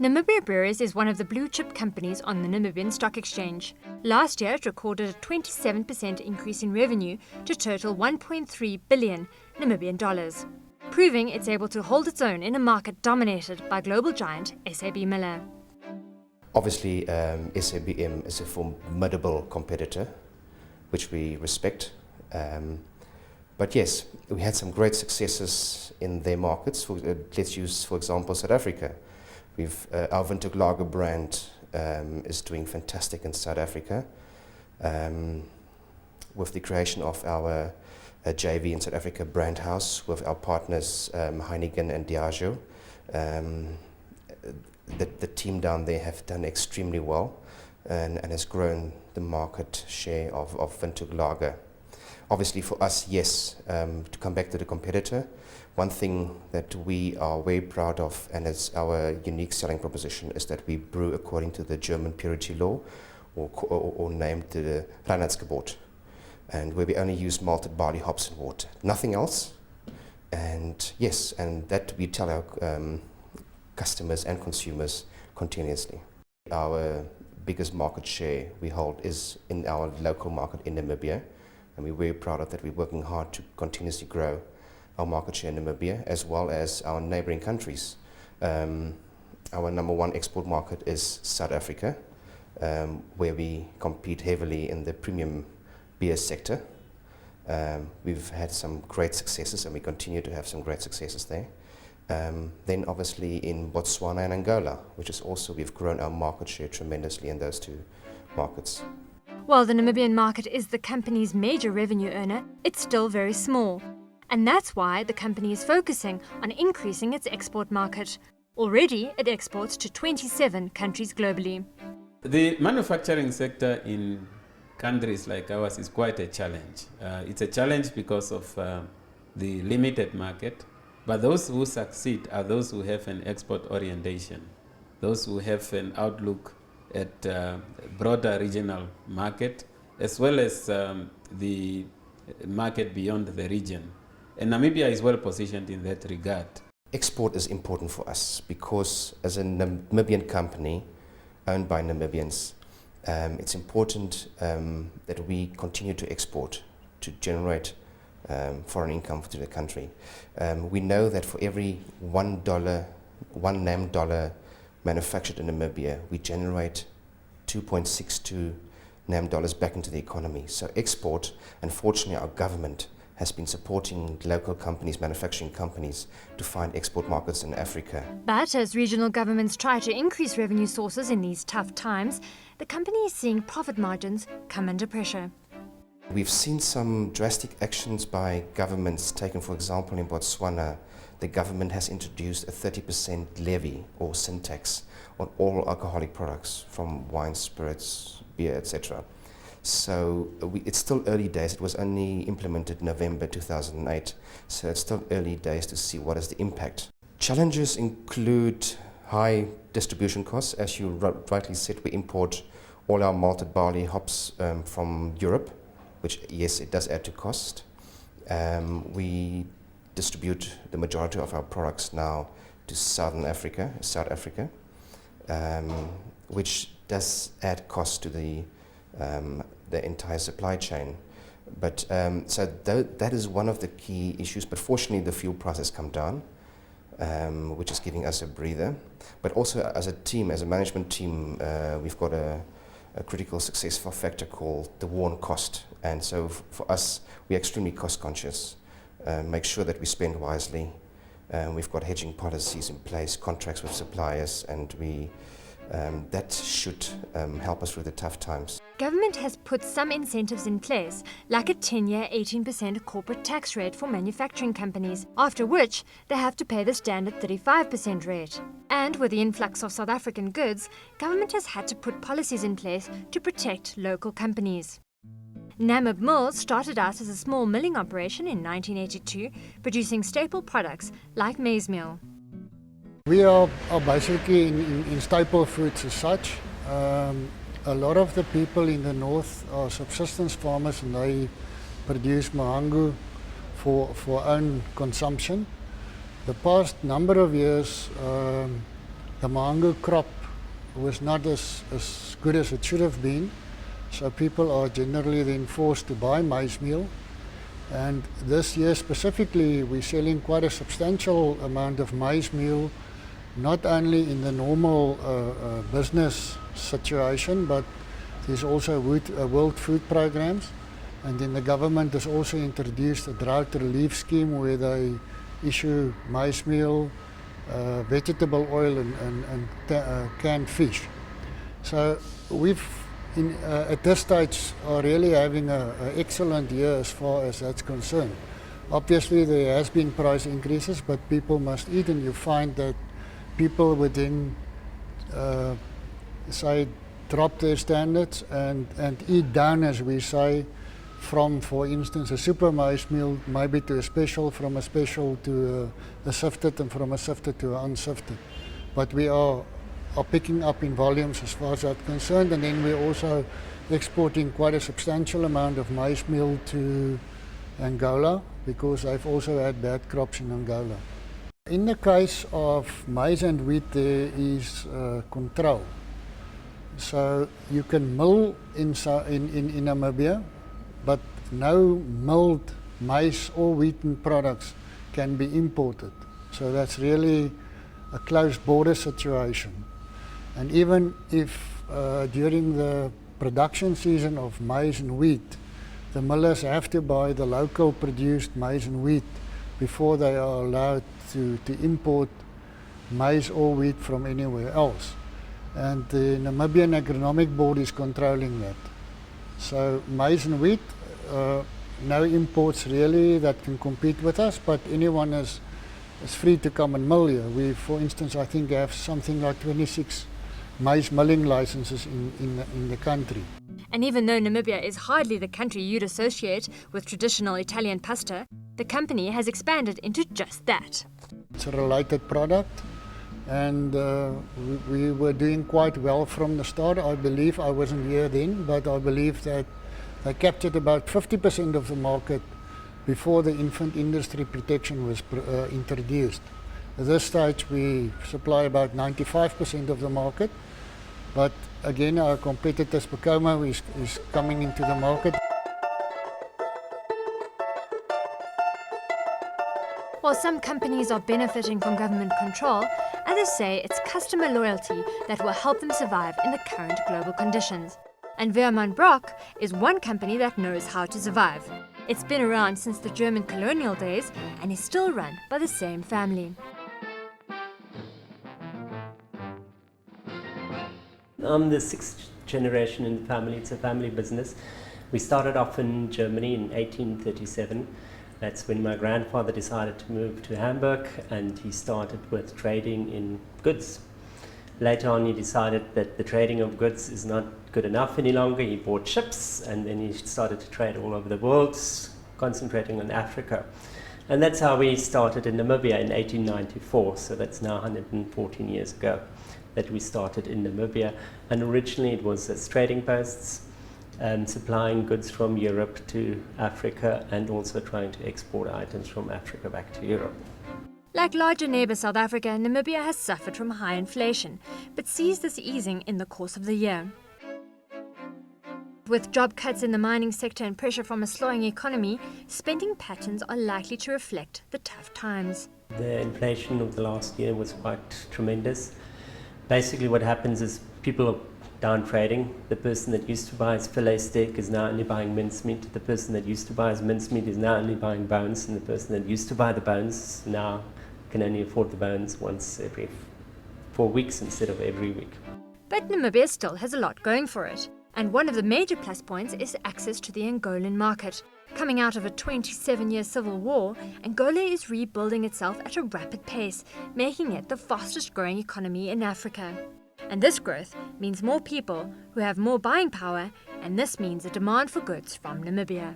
Namibia Breweries is one of the blue-chip companies on the Namibian Stock Exchange. Last year, it recorded a 27% increase in revenue to total 1.3 billion Namibian dollars, proving it's able to hold its own in a market dominated by global giant SAB Miller. Obviously, SABM is a formidable competitor, which we respect. But yes, we had some great successes in their markets. Let's use, for example, South Africa. Our Windhoek Lager brand is doing fantastic in South Africa. With the creation of our JV in South Africa brand house with our partners Heineken and Diageo. The team down there have done extremely well and has grown the market share of Windhoek Lager. Obviously for us, yes, to come back to the competitor, one thing that we are very proud of and it's our unique selling proposition is that we brew according to the German purity law or named the Reinheitsgebot, and where we only use malted barley, hops and water, nothing else. And yes, and that we tell our customers and consumers continuously. Our biggest market share we hold is in our local market in Namibia, and we're very proud of that. We're working hard to continuously grow our market share in Namibia as well as our neighboring countries. Our number one export market is South Africa, where we compete heavily in the premium beer sector. We've had some great successes and we continue to have some great successes there. Then obviously in Botswana and Angola, which is also, we've grown our market share tremendously in those two markets. While the Namibian market is the company's major revenue earner, it's still very small. And that's why the company is focusing on increasing its export market. Already, it exports to 27 countries globally. The manufacturing sector in countries like ours is quite a challenge. It's a challenge because of the limited market, but those who succeed are those who have an export orientation, those who have an outlook at broader regional market, as well as the market beyond the region. And Namibia is well positioned in that regard. Export is important for us because as a Namibian company owned by Namibians, it's important that we continue to export to generate foreign income to the country. We know that for every $1 NAM dollar manufactured in Namibia, we generate 2.62 NAM dollars back into the economy. So export, unfortunately our government has been supporting local companies, manufacturing companies, to find export markets in Africa. But as regional governments try to increase revenue sources in these tough times, the company is seeing profit margins come under pressure. We've seen some drastic actions by governments taken. For example, in Botswana, the government has introduced a 30% levy or sin tax on all alcoholic products, from wine, spirits, beer, etc. So it's still early days. It was only implemented November 2008, so it's still early days to see what is the impact. Challenges include high distribution costs. As you rightly said, we import all our malted barley hops from Europe, which, yes, it does add to cost. We distribute the majority of our products now to South Africa, which does add cost to the entire supply chain. But so that is one of the key issues. But fortunately, the fuel price has come down, which is giving us a breather. But also, as a team, as a management team, we've got a critical success factor called the war on cost. And so for us, we're extremely cost conscious. Make sure that we spend wisely. We've got hedging policies in place, contracts with suppliers, and that should help us through the tough times. Government has put some incentives in place, like a 10-year 18% corporate tax rate for manufacturing companies, after which they have to pay the standard 35% rate. And with the influx of South African goods, government has had to put policies in place to protect local companies. Namib Mills started out as a small milling operation in 1982, producing staple products like maize meal. We are basically in staple foods as such. A lot of the people in the north are subsistence farmers and they produce mahangu for own consumption. The past number of years, the mango crop was not as good as it should have been. So people are generally then forced to buy maize meal. And this year specifically, we're selling quite a substantial amount of maize meal, not only in the normal business situation, but there's also world food programs. And then the government has also introduced a drought relief scheme where they issue maize meal, vegetable oil and canned fish. So we've at this stage are really having an excellent year as far as that's concerned. Obviously there has been price increases, but people must eat, and you find that people would then say drop their standards and eat down, as we say, from, for instance, a super maize meal maybe to a special, from a special to a sifted, and from a sifted to an unsifted. But we are picking up in volumes as far as that's concerned, and then we're also exporting quite a substantial amount of maize meal to Angola, because they've also had bad crops in Angola. In the case of maize and wheat, there is control. So you can mill in Namibia, but no milled maize or wheaten products can be imported. So that's really a closed border situation. And even if during the production season of maize and wheat, the millers have to buy the local produced maize and wheat before they are allowed to import maize or wheat from anywhere else. And the Namibian Agronomic Board is controlling that. So maize and wheat, no imports really that can compete with us, but anyone is free to come and mill here. We, for instance, I think have something like 26 maize milling licenses in the country. And even though Namibia is hardly the country you'd associate with traditional Italian pasta, the company has expanded into just that. It's a related product, and we were doing quite well from the start. I believe, I wasn't here then, but I believe that they captured about 50% of the market before the infant industry protection was introduced. At this stage we supply about 95% of the market, but again our competitors, Pacomo, is coming into the market. While some companies are benefiting from government control, others say it's customer loyalty that will help them survive in the current global conditions. And Weermann Brock is one company that knows how to survive. It's been around since the German colonial days and is still run by the same family. I'm the sixth generation in the family. It's a family business. We started off in Germany in 1837. That's when my grandfather decided to move to Hamburg, and he started with trading in goods. Later on he decided that the trading of goods is not good enough any longer. He bought ships, and then he started to trade all over the world, concentrating on Africa. And that's how we started in Namibia in 1894, so that's now 114 years ago that we started in Namibia. And originally it was as trading posts, supplying goods from Europe to Africa, and also trying to export items from Africa back to Europe. Like larger neighbour South Africa, Namibia has suffered from high inflation, but sees this easing in the course of the year. With job cuts in the mining sector and pressure from a slowing economy, spending patterns are likely to reflect the tough times. The inflation of the last year was quite tremendous. Basically what happens is people are down trading. The person that used to buy his fillet steak is now only buying mincemeat. The person that used to buy his mincemeat is now only buying bones, and the person that used to buy the bones now can only afford the bones once every 4 weeks instead of every week. But Namibia still has a lot going for it. And one of the major plus points is access to the Angolan market. Coming out of a 27-year civil war, Angola is rebuilding itself at a rapid pace, making it the fastest growing economy in Africa. And this growth means more people who have more buying power, and this means a demand for goods from Namibia.